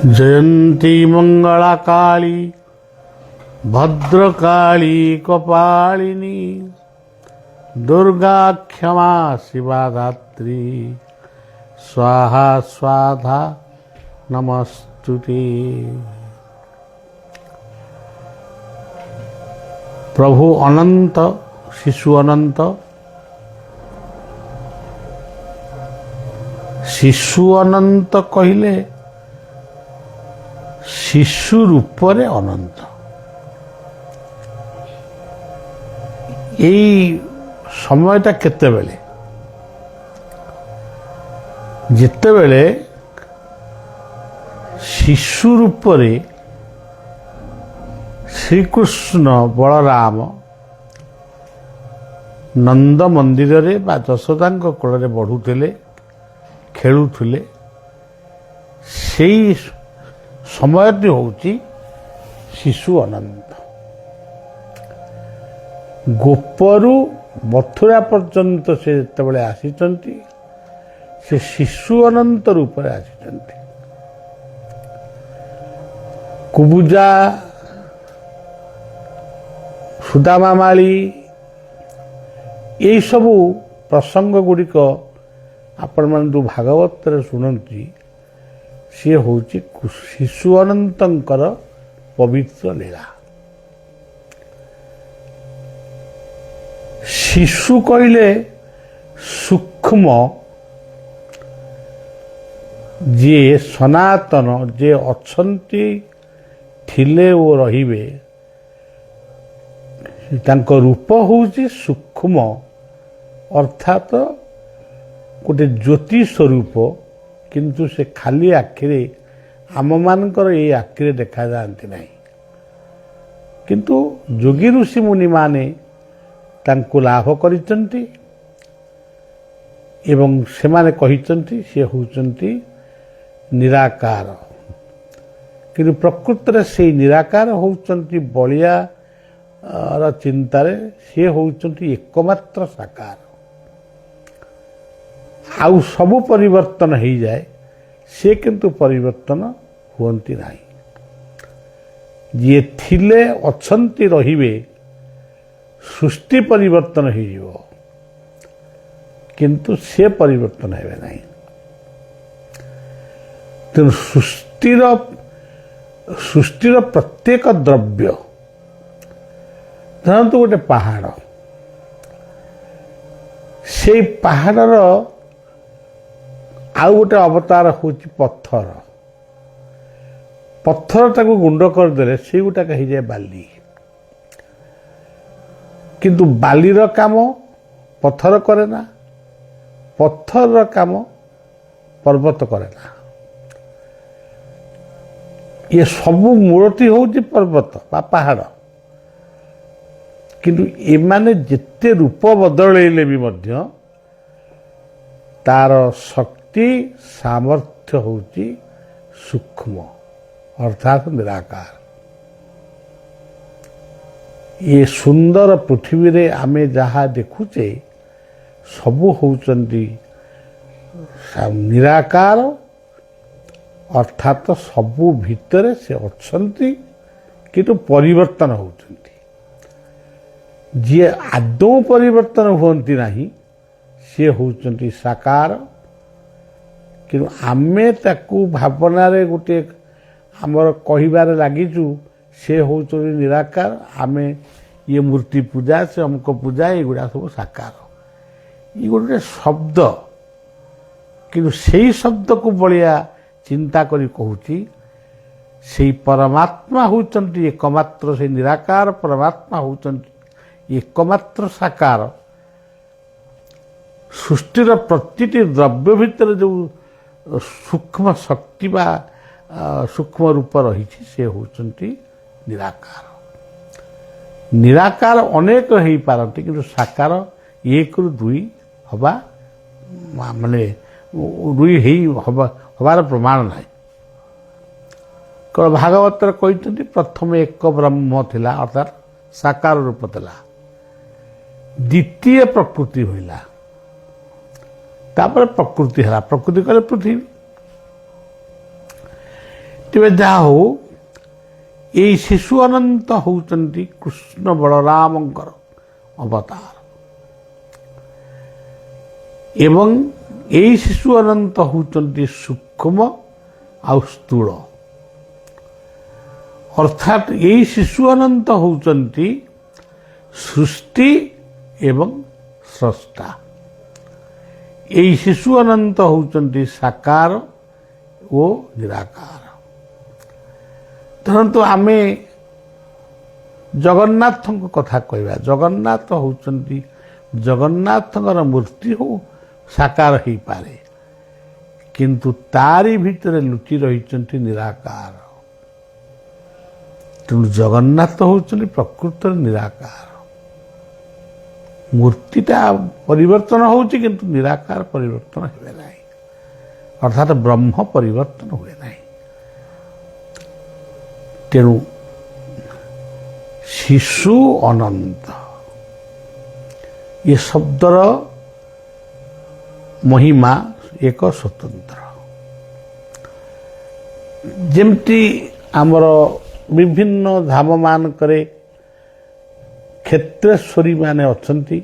जयंती मंगला काली भद्रकाली कपालिनी दुर्गा क्षमा शिवा धात्री स्वाहा स्वाधा नमस्तुते। प्रभु अनंत शिशु अनंत शिशु अनंत कहले शिशु रूप रे अनंत। यही समयटा केतेबेले जेतेबेले शिशु रूप रे श्रीकृष्ण बलराम नंद मंदिर रे बा जशोदा कोल रे बढ़ुले खेलुले सेई समयटी होउची शिशु अनंत। गोपरु मथुरा पर्यंत से जेतेबेले आसीचंती से शिशु अनंत रूप रे आसीचंती। कुबुजा सुदामा माली यही सबू प्रसंग गुड़िक आपण मान जो भागवत रे सुनती सी हूँ शिशु अनंतर पवित्र लीला। शिशु कहले सूक्ष्म जे सनातन जे अच्छंती थिले वो रहिबे तांको रूप होउची सूक्ष्म अर्थात गोटे ज्योति स्वरूप किंतु से खाली आखिरे आम मानकर ये आखिरे देखा जाती नहीं किंतु जोगी ऋषि मुनि माने तांको लाभ करिसंती एवं से माने कहिसंती से होउचंती निराकार किंतु प्रकृत रे से निराकार होउचंती बलिया र चिंतारे से होउचंती एकमात्र साकार। आउ सबु परिवर्तन हो जाए से किंतु परिवर्तन हुअंती नहीं। जे थिले अच्छंती रहिबे सृष्टि परिवर्तन हो जिवो किंतु से परिवर्तन हेबे नहीं। तेणु सृष्टिर प्रत्येक द्रव्य धरतु गोटे पहाड़ से पहाड़र आउ गोटे अवतार हूँ पत्थर पत्थर ताको गुंड करदे से गोटाक हो जाए बाली किंतु बालीर काम पत्थर करे ना पत्थर काम पर्वत करे ना। ये सबू मूर्ति हूँ पर्वत बा पहाड़ किंतु एमाने जिते रूप बदलैले भी मध्य तार शक्ति सामर्थ्य होची सूक्ष्म अर्थात निराकार। ये सुंदर पृथ्वी रे आमे जहा देखुचे सबु होचंती निराकार अर्थात सबु भितरे से अच्छंती किंतु परिवर्तन होचंती। जे आदौ परिवर्तन हुअंती नहीं सी होचंती साकार किंतु आमे ताकू भावना रे गोटे आमर कहिबारे लागिचु से होचंती निराकार। आमे ये मूर्ति पूजा से अमुक पूजा ये गुड़ा सब साकार ये गोटे शब्द किंतु सेही शब्द को बलिया चिंता करी कहूची से परमात्मा होचंती एकमात्र से निराकार परमात्मा होचंती एकमात्र साकार। सृष्टिर प्रतिटी द्रव्य भितर जो सूक्ष्म शक्ति बा सूक्ष्म रूप रही से होचंती निराकार। निराकार अनेक हो पारती किंतु साकार एक रु दुई हवा माने दुई हबार प्रमाण नहीं। केवल भागवत कहते प्रथम एक ब्रह्म थिला अर्थात साकार रूप थिला द्वितीय प्रकृति होइला तापर प्रकृति है प्रकृति कहले पृथ्वी ତେବେ ଯାହା ହଉ ଏଇ ଶିଶୁ ଅନନ୍ତ ହେଉଛନ୍ତି କୃଷ୍ଣ ବଳରାମଙ୍କର ଅବତାର ଏବଂ ଏଇ ଶିଶୁ ଅନନ୍ତ ହେଉଛନ୍ତି ସୂକ୍ଷ୍ମ ଆଉ ସ୍ଥୂଳ ଅର୍ଥାତ୍ ଏଇ ଶିଶୁ ଅନନ୍ତ ହେଉଛନ୍ତି ସୃଷ୍ଟି ଏବଂ ସ୍ରଷ୍ଟା। ଏଇ ଶିଶୁ ଅନନ୍ତ ହେଉଛନ୍ତି ସାକାର ଓ ନିରାକାର। ଧରନ୍ତୁ ଆମେ ଜଗନ୍ନାଥଙ୍କ କଥା କହିବା, ଜଗନ୍ନାଥ ହେଉଛନ୍ତି ଜଗନ୍ନାଥଙ୍କର ମୂର୍ତ୍ତି ହଉ ସାକାର ହେଇପାରେ, କିନ୍ତୁ ତାରି ଭିତରେ ଲୁଚି ରହିଛନ୍ତି ନିରାକାର। ତେଣୁ ଜଗନ୍ନାଥ ହେଉଛନ୍ତି ପ୍ରକୃତରେ ନିରାକାର। ମୂର୍ତ୍ତିଟା ପରିବର୍ତ୍ତନ ହେଉଛି କିନ୍ତୁ ନିରାକାର ପରିବର୍ତ୍ତନ ହେବେ ନାହିଁ, ଅର୍ଥାତ୍ ବ୍ରହ୍ମ ପରିବର୍ତ୍ତନ ହୁଏ ନାହିଁ। ତେଣୁ ଶିଶୁ ଅନନ୍ତ ଏ ଶବ୍ଦର ମହିମା ଏକ ସ୍ୱତନ୍ତ୍ର। ଯେମିତି ଆମର ବିଭିନ୍ନ ଧାମମାନଙ୍କରେ କ୍ଷେତ୍ରେଶ୍ୱରୀ ମାନେ ଅଛନ୍ତି,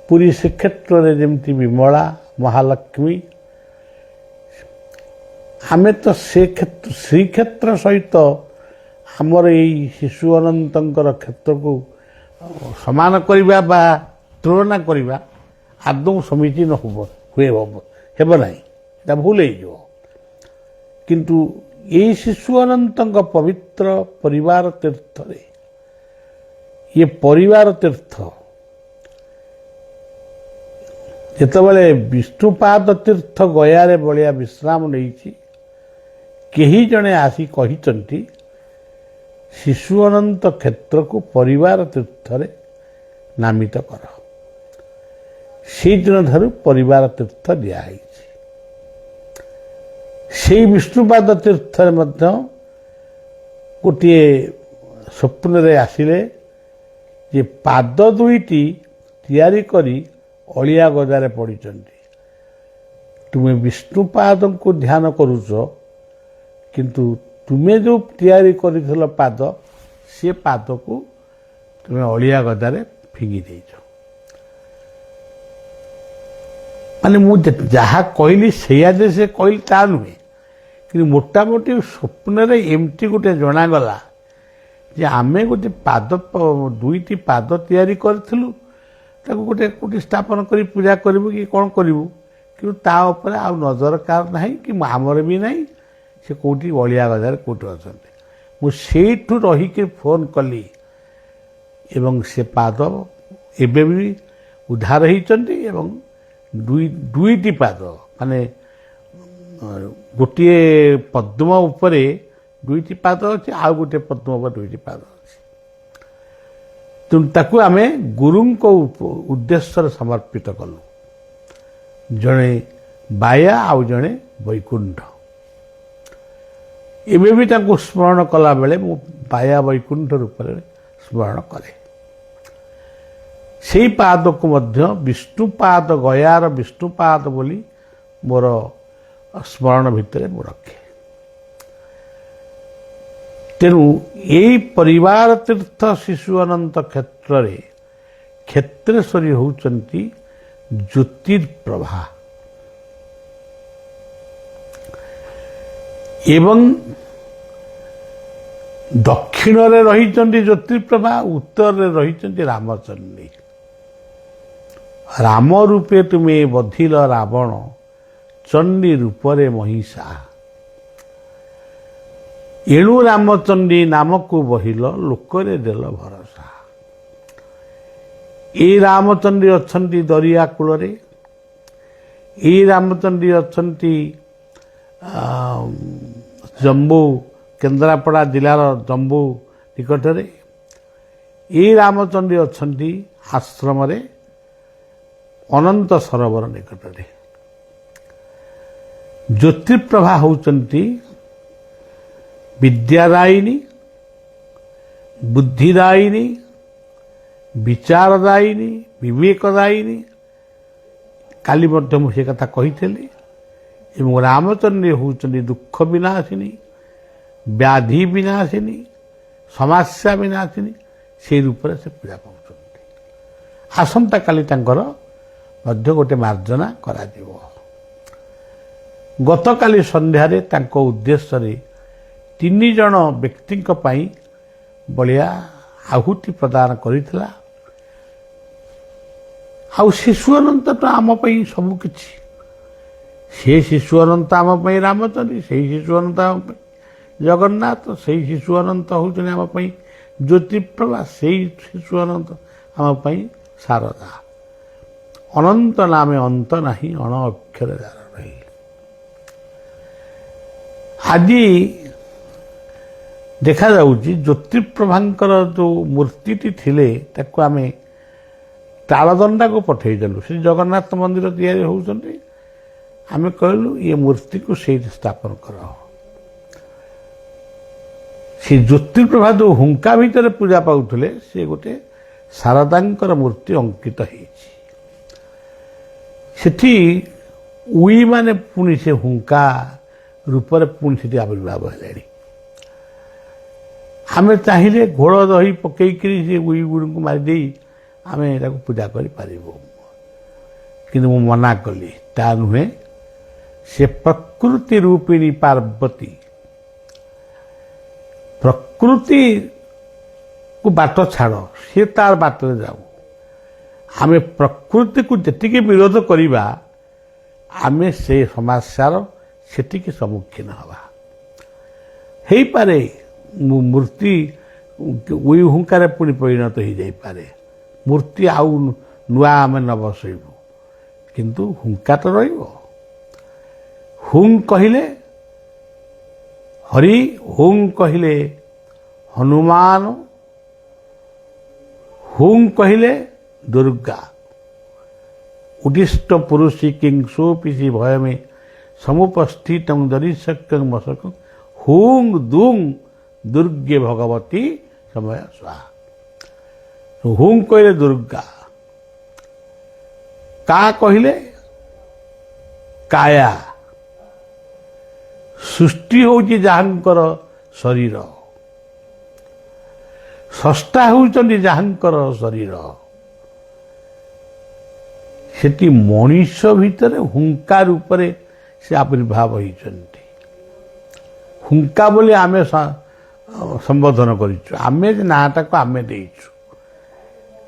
ପୁରୀ ଶ୍ରୀକ୍ଷେତ୍ରରେ ଯେମିତି ବିମଳା ମହାଲକ୍ଷ୍ମୀ, ଆମେ ତ ସେ ଶ୍ରୀକ୍ଷେତ୍ର ସହିତ ଆମର ଏଇ ଶିଶୁ ଅନନ୍ତଙ୍କର କ୍ଷେତ୍ରକୁ ସମାନ କରିବା ବା ତୁଳନା କରିବା ଆଦୌ ସମୀଚୀନ ହେବ ନାହିଁ, এটা ଭୁଲ ହେଇଯିବ। କିନ୍ତୁ ଏଇ ଶିଶୁ ଅନନ୍ତଙ୍କ ପବିତ୍ର ପରିବାର ତୀର୍ଥରେ ଇଏ ପରିବାର ତୀର୍ଥ ଯେତେବେଳେ ବିଷ୍ଣୁପାଦ ତୀର୍ଥ ଗୟାରେ ବଳିଆ ବିଶ୍ରାମ ନେଇଛି, କେହି ଜଣେ ଆସି କହିଛନ୍ତି ଶିଶୁ ଅନନ୍ତ କ୍ଷେତ୍ରକୁ ପରିବାର ତୀର୍ଥରେ ନାମିତ କର। ସେଇଦିନ ଠାରୁ ପରିବାର ତୀର୍ଥ ଦିଆହେଇଛି। ସେଇ ବିଷ୍ଣୁପାଦ ତୀର୍ଥରେ ମଧ୍ୟ ଗୋଟିଏ ସ୍ୱପ୍ନରେ ଆସିଲେ ଯେ ପାଦ ଦୁଇଟି ତିଆରି କରି ଅଳିଆ ଗଦାରେ ପଡ଼ିଛନ୍ତି। ତୁମେ ବିଷ୍ଣୁପାଦଙ୍କୁ ଧ୍ୟାନ କରୁଛ, କିନ୍ତୁ ତୁମେ ଯେଉଁ ତିଆରି କରିଥିଲ ପାଦ, ସେ ପାଦକୁ ତୁମେ ଅଳିଆ ଗଦାରେ ଫିଙ୍ଗି ଦେଇଛ। ମାନେ ମୁଁ ଯାହା କହିଲି ସେଇଆ ଯେ ସେ କହିଲି ତା ନୁହେଁ, କିନ୍ତୁ ମୋଟାମୋଟି ସ୍ୱପ୍ନରେ ଏମିତି ଗୋଟେ ଜଣାଗଲା ଯେ ଆମେ ଗୋଟେ ପାଦ ଦୁଇଟି ପାଦ ତିଆରି କରିଥିଲୁ, ତାକୁ କୋଉଠି ସ୍ଥାପନ କରି ପୂଜା କରିବୁ କି କ'ଣ କରିବୁ, କିନ୍ତୁ ତା ଉପରେ ଆଉ ନଜର କାର ନାହିଁ କି ଆମର ବି ନାହିଁ, ସେ କେଉଁଠି ଅଳିଆ ଗଦାରେ କେଉଁଠି ଅଛନ୍ତି। ମୁଁ ସେଇଠୁ ରହିକି ଫୋନ୍ କଲି ଏବଂ ସେ ପାଦ ଏବେ ବି ଉଦ୍ଧାର ହେଇଛନ୍ତି ଏବଂ ଦୁଇଟି ପାଦ, ମାନେ ଗୋଟିଏ ପଦ୍ମ ଉପରେ ଦୁଇଟି ପାଦ ଅଛି, ଆଉ ଗୋଟିଏ ପଦ୍ମ ଉପରେ ଦୁଇଟି ପାଦ ଅଛି। ତେଣୁ ତାକୁ ଆମେ ଗୁରୁଙ୍କ ଉଦ୍ଦେଶ୍ୟରେ ସମର୍ପିତ କଲୁ, ଜଣେ ବାୟା ଆଉ ଜଣେ ବୈକୁଣ୍ଠ। ଏବେ ବି ତାଙ୍କୁ ସ୍ମରଣ କଲାବେଳେ ମୁଁ ବାୟା ବୈକୁଣ୍ଠ ରୂପରେ ସ୍ମରଣ କରେ। ସେଇ ପାଦକୁ ମଧ୍ୟ ବିଷ୍ଣୁପାଦ, ଗୟାର ବିଷ୍ଣୁପାଦ ବୋଲି ମୋର ସ୍ମରଣ ଭିତରେ ମୁଁ ରଖେ। ତେଣୁ ଏଇ ପରିବାର ତୀର୍ଥ ଶିଶୁ ଅନନ୍ତ କ୍ଷେତ୍ରରେ କ୍ଷେତ୍ରେଶ୍ୱରୀ ହେଉଛନ୍ତି ଜ୍ୟୋତିର୍ପ୍ରଭା ଏବଂ ଦକ୍ଷିଣରେ ରହିଛନ୍ତି ଜ୍ୟୋତିର୍ପ୍ରଭା, ଉତ୍ତରରେ ରହିଛନ୍ତି ରାମଚଣ୍ଡୀ। ରାମ ରୂପେ ତୁମେ ବଧିଲ ରାବଣ, ଚଣ୍ଡୀ ରୂପରେ ମହିଷା। ଏଣୁ ରାମଚଣ୍ଡୀ ନାମକୁ ବହିଲ, ଲୋକରେ ଦେଲ ଭରସା। ଏଇ ରାମଚଣ୍ଡୀ ଅଛନ୍ତି ଦରିଆ କୂଳରେ, ଏଇ ରାମଚଣ୍ଡୀ ଅଛନ୍ତି ଜମ୍ବୁ, କେନ୍ଦ୍ରାପଡ଼ା ଜିଲ୍ଲାର ଜମ୍ବୁ ନିକଟରେ। ଏଇ ରାମଚଣ୍ଡୀ ଅଛନ୍ତି ଆଶ୍ରମରେ ଅନନ୍ତ ସରୋବର ନିକଟରେ। ଜ୍ୟୋତିର୍ପ୍ରଭା ହେଉଛନ୍ତି ବିଦ୍ୟାଦାୟିନୀ, ବୁଦ୍ଧିଦାୟିନୀ, ବିଚାରଦାୟିନୀ, ବିବେକଦାୟିନୀ। କାଲି ମଧ୍ୟ ମୁଁ ସେ କଥା କହିଥିଲି ଏବଂ ରାମଚନ୍ଦ୍ର ହେଉଛନ୍ତି ଦୁଃଖ ବିନାଶିନୀ, ବ୍ୟାଧି ବିନାଶିନୀ, ସମସ୍ୟା ବିନାଶିନୀ, ସେହି ରୂପରେ ସେ ପୂଜା ପାଉଛନ୍ତି। ଆସନ୍ତାକାଲି ତାଙ୍କର ମଧ୍ୟ ଗୋଟେ ମାର୍ଜନା କରାଯିବ। ଗତକାଲି ସନ୍ଧ୍ୟାରେ ତାଙ୍କ ଉଦ୍ଦେଶ୍ୟରେ 3 ଜଣ ବ୍ୟକ୍ତିଙ୍କ ପାଇଁ ବଳିଆ ଆହୁତି ପ୍ରଦାନ କରିଥିଲା। ଆଉ ଶିଶୁ ଅନନ୍ତ ତ ଆମ ପାଇଁ ସବୁକିଛି। ସେ ଶିଶୁ ଅନନ୍ତ ଆମ ପାଇଁ ରାମଚନ୍ଦ୍ର, ସେଇ ଶିଶୁ ଅନନ୍ତ ଆମ ପାଇଁ ଜଗନ୍ନାଥ, ସେଇ ଶିଶୁ ଅନନ୍ତ ହେଉଛନ୍ତି ଆମ ପାଇଁ ଜ୍ୟୋତିପ୍ରଭା, ସେଇ ଶିଶୁ ଅନନ୍ତ ଆମ ପାଇଁ ଶାରଦା। ଅନନ୍ତ ନାମେ ଅନ୍ତ ନାହିଁ, ଅଣ ଅକ୍ଷର ଯାର ରହି। ଆଜି ଦେଖାଯାଉଛି ଜ୍ୟୋତିପ୍ରଭାଙ୍କର ଯେଉଁ ମୂର୍ତ୍ତିଟି ଥିଲେ ତାକୁ ଆମେ ତାଳଦଣ୍ଡାକୁ ପଠେଇଦେଲୁ। ଶ୍ରୀ ଜଗନ୍ନାଥ ମନ୍ଦିର ତିଆରି ହେଉଛନ୍ତି, ଆମେ କହିଲୁ ଏ ମୂର୍ତ୍ତିକୁ ସେଇଠି ସ୍ଥାପନ କର। ସେ ଜ୍ୟୋତିପ୍ରଭା ଯେଉଁ ହୁଙ୍କା ଭିତରେ ପୂଜା ପାଉଥିଲେ ସେ ଗୋଟେ ଶାରଦାଙ୍କର ମୂର୍ତ୍ତି ଅଙ୍କିତ ହେଇଛି। ସେଠି ଉଇମାନେ ପୁଣି ସେ ହୁଙ୍କା ରୂପରେ ପୁଣି ସେଠି ଆବିର୍ଭାବ ହେଲେଣି। ଆମେ ଚାହିଁଲେ ଘୋଳ ଦହି ପକେଇକରି ସେ ଉଇ ଗୁଡ଼ିକୁ ମାରିଦେଇ ଆମେ ଏଟାକୁ ପୂଜା କରିପାରିବୁ, କିନ୍ତୁ ମୁଁ ମନା କଲି, ତା ନୁହେଁ। ସେ ପ୍ରକୃତି ରୂପିଣୀ ପାର୍ବତୀ, ପ୍ରକୃତିକୁ ବାଟ ଛାଡ଼, ସିଏ ତାର ବାଟରେ ଯାଉ। ଆମେ ପ୍ରକୃତିକୁ ଯେତିକି ବିରୋଧ କରିବା ଆମେ ସେ ସମସ୍ୟାର ସେତିକି ସମ୍ମୁଖୀନ ହେବା। ହେଇପାରେ ମୂର୍ତ୍ତି ଉଇ ହୁଙ୍କାରେ ପୁଣି ପରିଣତ ହୋଇଯାଇପାରେ, ମୂର୍ତ୍ତି ଆଉ ନୂଆ ଆମେ ନ ବସେଇବୁ, କିନ୍ତୁ ହୁଙ୍କା ତ ରହିବ। ହୁଂ କହିଲେ ହରି, ହୁଂ କହିଲେ ହନୁମାନ, ହୁଂ କହିଲେ ଦୁର୍ଗା। ଉଦ୍ଦିଷ୍ଟ ପୁରୁଷି କିଂସୁ ପିସି ଭୟମେ ସମୁପସ୍ଥିତ ଦରିଶକ୍ୟଂ ମଶକଂ ହୁଂ ଦୁଂ ଦୁର୍ଗେ ଭଗବତୀ ସମୟ ସ୍ୱାହା। ହୁଂ କହିଲେ ଦୁର୍ଗା, କା କହିଲେ କାୟା। ସୃଷ୍ଟି ହେଉଛି ଯାହାଙ୍କର ଶରୀର, ସ୍ରଷ୍ଟା ହେଉଛନ୍ତି ଯାହାଙ୍କର ଶରୀର। ସେଠି ମଣିଷ ଭିତରେ ହୁଙ୍କା ରୂପରେ ସେ ଆବିର୍ଭାବ ହୋଇଛନ୍ତି। ହୁଙ୍କା ବୋଲି ଆମେ ସମ୍ବୋଧନ କରିଛୁ, ଆମେ ଯେ ନାଁଟାକୁ ଆମେ ଦେଇଛୁ,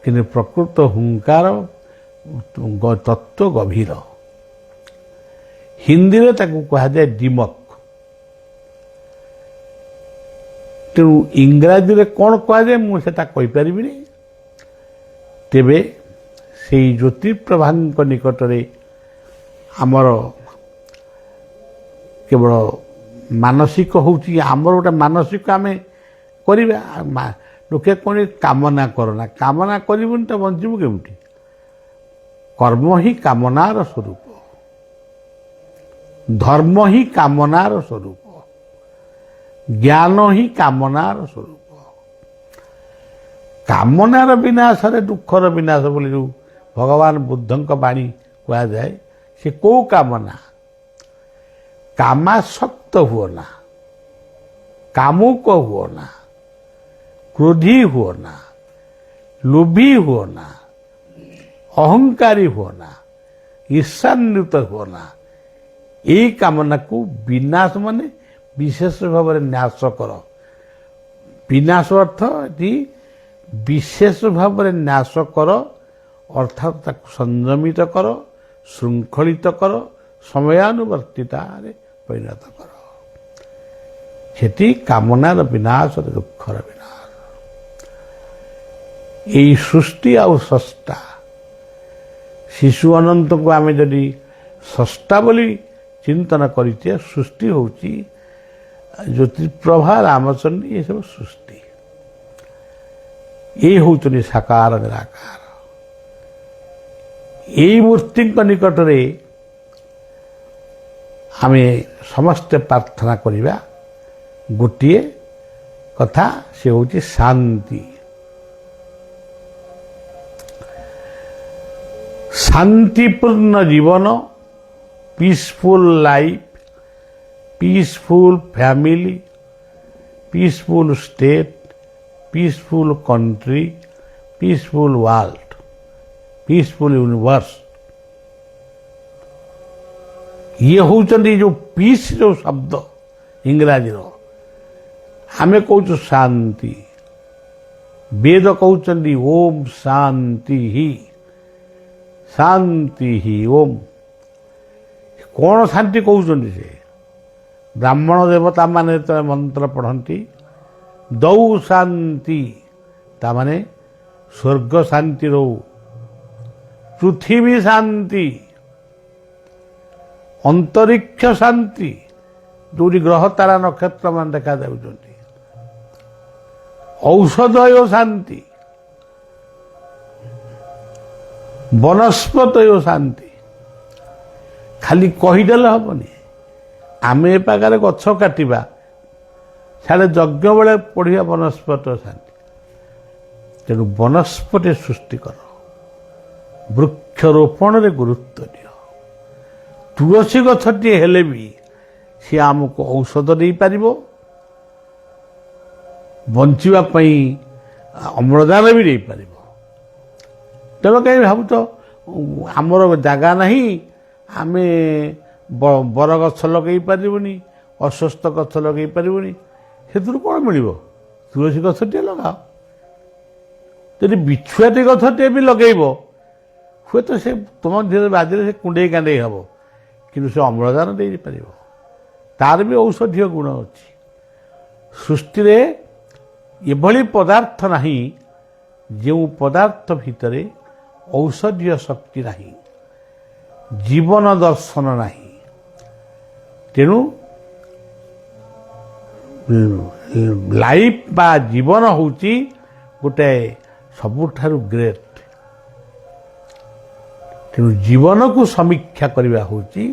କିନ୍ତୁ ପ୍ରକୃତ ହୁଙ୍କାର ତତ୍ଵ ଗଭୀର। ହିନ୍ଦୀରେ ତାକୁ କୁହାଯାଏ ଡିମକ୍। ତେଣୁ ଇଂରାଜୀରେ କ'ଣ କୁହାଯାଏ ମୁଁ ସେଟା କହିପାରିବିନି। ତେବେ ସେଇ ଜ୍ୟୋତିପ୍ରଭାଙ୍କ ନିକଟରେ ଆମର କେବଳ ମାନସିକ ହେଉଛି, ଆମର ଗୋଟେ ମାନସିକ ଆମେ କରିବା। ଲୋକେ କ'ଣ କାମନା କରନା, କାମନା କରିବୁନି ତ ବଞ୍ଚିବୁ କେମିତି? କର୍ମ ହିଁ କାମନାର ସ୍ୱରୂପ, ଧର୍ମ ହିଁ କାମନାର ସ୍ୱରୂପ, ଜ୍ଞାନ ହିଁ କାମନାର ସ୍ୱରୂପ। କାମନାର ବିନାଶରେ ଦୁଃଖର ବିନାଶ ବୋଲି ଯେଉଁ ଭଗବାନ ବୁଦ୍ଧଙ୍କ ବାଣୀ କୁହାଯାଏ, ସେ କୋଉ କାମନା? କାମାସକ୍ତ ହୁଅ ନା, କାମୁକ ହୁଅ ନା, କ୍ରୋଧୀ ହୁଅ ନା, ଲୋଭୀ ହୁଅ ନା, ଅହଙ୍କାରୀ ହୁଅ ନା, ଈର୍ଷାନ୍ୱିତ ହୁଅ ନା। এই କାମନାକୁ ବିନାଶ ମାନେ ବିଶେଷ ଭାବରେ ନ୍ୟାସ କର। ବିନାଶ ଅର୍ଥ ଏଠି ବିଶେଷ ଭାବରେ ନ୍ୟାସ କର, ଅର୍ଥାତ୍ ତାକୁ ସଂଯମିତ କର, ଶୃଙ୍ଖଳିତ କର, ସମୟାନୁବର୍ତ୍ତିତାରେ ପରିଣତ କର। ସେଠି କାମନାର ବିନାଶ, ଦୁଃଖର ବିନାଶ। এই ସୃଷ୍ଟି ଆଉ ସ୍ରଷ୍ଟା, ଶିଶୁ ଅନନ୍ତକୁ ଆମେ ଯଦି ସ୍ରଷ୍ଟା ବୋଲି ଚିନ୍ତନ କରିଛେ, ସୃଷ୍ଟି ହେଉଛି ଜ୍ୟୋତିପ୍ରଭା, ରାମଚନ୍ଦ୍ର, ଏସବୁ ସୃଷ୍ଟି। ଏ ହେଉଛନ୍ତି ସାକାର ନିରାକାର। এই ମୂର୍ତ୍ତିଙ୍କ ନିକଟରେ ଆମେ ସମସ୍ତେ ପ୍ରାର୍ଥନା କରିବା ଗୋଟିଏ କଥା, ସେ ହେଉଛି ଶାନ୍ତି। ଶାନ୍ତିପୂର୍ଣ୍ଣ ଜୀବନ, peaceful life, peaceful family, peaceful state, peaceful country, peaceful world, peaceful universe. ये होचंदी जो पीस जो शब्द इंग्राजी रो आमे कहूँ शांति वेद कहते ओम शांति ही ओम कौन शांति कहते से ब्राह्मण देवता माने तो मंत्र पढ़ती दौ शांति तामाने स्वर्ग शांति रो पृथ्वी शांति अंतरिक्ष शांति जो ग्रह तारा नक्षत्र मान देखा जाऊँच औषधय शांति वनस्पतय शांति खाली कहीदेले हेनी आम ए पाखे गछ काटिबा साढ़े यज्ञ बेले पढ़िया वनस्पत शांति तेणु वनस्पति सृष्टि कर वृक्षरोपण रे गुरुत्व दियो तुलसी गछटी हेले भी सी आमको औषध दे पारिबो बंचिबा पई अम्लजान भी दे पारिबो तेणु कहीं भावुच आमर जगह नहीं आमे बर गछ लगे पारिबुनी अस्वस्थ गछ लगे पारिबुनी हेतु कौन मिलिबो तुलसी गछटे लगाओ यदि बिछुआटी गछटे भी लगेइबो हुए तो से तुम धीरे बाजिले से कुंडे कांडे हम कि से अम्लजान दे पारिबो तार भी औषधीय गुण अच्छी सृष्टि रे एभली पदार्थ नहीं जो पदार्थ भितर औषधीय शक्ति नहीं जीवन दर्शन नहीं तेणु लाइफ बा जीवन होची गोटे सबुठारु ग्रेट तेणु जीवन को समीक्षा करवा होची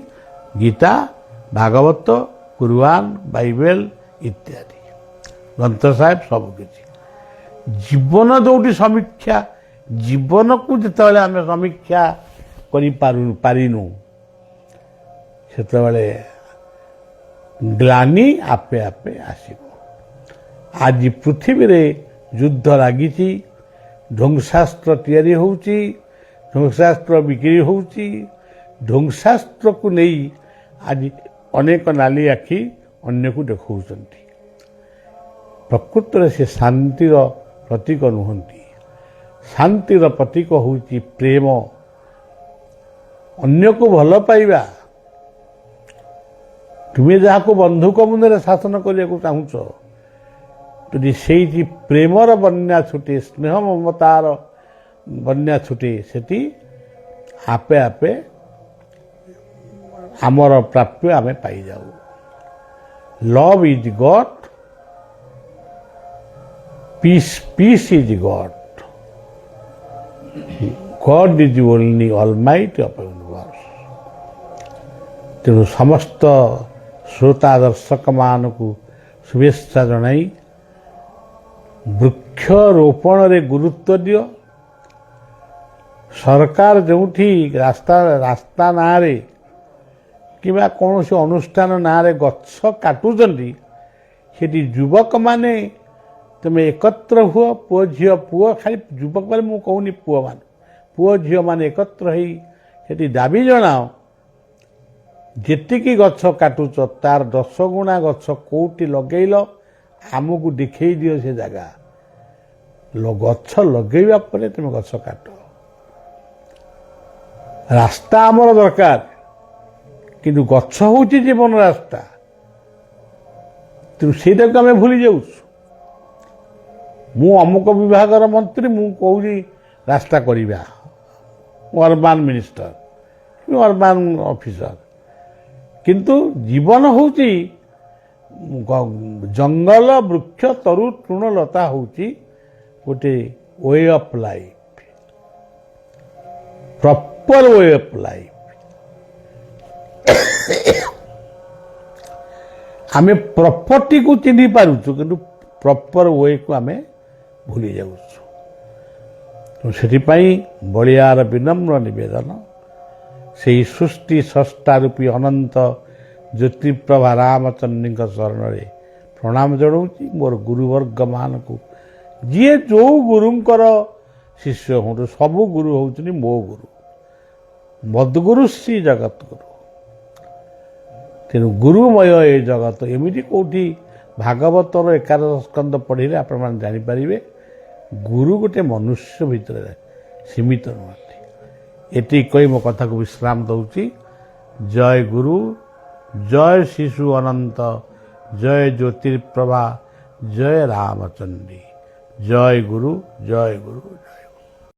गीता भागवत कुरान बाइबल इत्यादि ग्रंथ साहेब सबकि जीवन जोटी समीक्षा जीवन को जिते आम समीक्षा करिनु सेतबेले ग्लानि आपे आपे आसिबो आज पृथ्वी रे युद्ध लागिची ध्वंसास्त्र तैयारी होउची ध्वंसास्त्र बिक्री होउची ध्वंसास्त्र को नहीं आज अनेक नाली आखि अन्य को देखौचंती प्रकृत में से शांतिर प्रतीक नुहंती शांतिर प्रतीक होउची प्रेम अन्य को भल पाइबा तुम्हें जहाँ को बंधुक मुंदे शासन करने को चाहूच यदि से प्रेमर बन्या छुटे स्नेह ममतार बन्या छुटे से आपे आपे आमर प्राप्य आम पाई जाऊ love is God peace is God God is only almighty of universe तेणु समस्त श्रोता दर्शक मान को शुभेच्छा जनाई वृक्षरोपण रे गुरुत्व दियो सरकार जोठी रास्ता ना रे किबा कौन से अनुष्ठान ना रे गछ काटुचंदी सेठी युवक माने तुम एकत्र हुआ पुओ झील पुओ खाली युवक माने मु कहूनी पुओ झील माने एकत्र होई सेठी दाबी जनाओ जेतिकी गछ काटुच तार 10 गुणा गछ कोउटी लगेइल आमको दिखई दियो से जगह गछ लगेइबा परे तुम गछ काट रास्ता आमर दरकार किंतु गछ होउची जीवन रास्ता तुम से आम भूली जाऊ मु अमुक विभागर मंत्री मु कहूँ रास्ता करवा अर्बान मिनिस्टर अर्बान ऑफिसर किंतु जीवन होउची जंगल वृक्ष तरु तृणलता होउची गोटे way of life proper way of life आमे प्रॉपर्टी को चिन्ह पारुछु किंतु प्रॉपर वे को आमे भूली जाउछु तो सेठी पई बलियार विनम्र निवेदन ସେହି ସୃଷ୍ଟି ସ୍ରଷ୍ଟା ରୂପୀ ଅନନ୍ତ ଜ୍ୟୋତିପ୍ରଭା ରାମଚନ୍ଦ୍ରଙ୍କ ଶରଣରେ ପ୍ରଣାମ ଜଣାଉଛି। ମୋର ଗୁରୁବର୍ଗମାନଙ୍କୁ ଯିଏ ଯେଉଁ ଗୁରୁଙ୍କର ଶିଷ୍ୟ ହୁଅନ୍ତୁ, ସବୁ ଗୁରୁ ହେଉଛନ୍ତି ମୋ ଗୁରୁ। ମଦ୍ଗୁରୁ ଶ୍ରୀ ଜଗତଗୁରୁ। ତେଣୁ ଗୁରୁମୟ ଏ ଜଗତ। ଏମିତି କେଉଁଠି ଭାଗବତର 11 ସ୍କନ୍ଦ ପଢ଼ିଲେ ଆପଣମାନେ ଜାଣିପାରିବେ ଗୁରୁ ଗୋଟେ ମନୁଷ୍ୟ ଭିତରେ ସୀମିତ ନୁହନ୍ତି। ଏତିକି କହି ମୋ କଥାକୁ ବିଶ୍ରାମ ଦେଉଛି। ଜୟ ଗୁରୁ, ଜୟ ଶିଶୁ ଅନନ୍ତ, ଜୟ ଜ୍ୟୋତିର୍ପ୍ରଭା, ଜୟ ରାମଚଣ୍ଡୀ। ଜୟ ଗୁରୁ, ଜୟ ଗୁରୁ, ଜୟ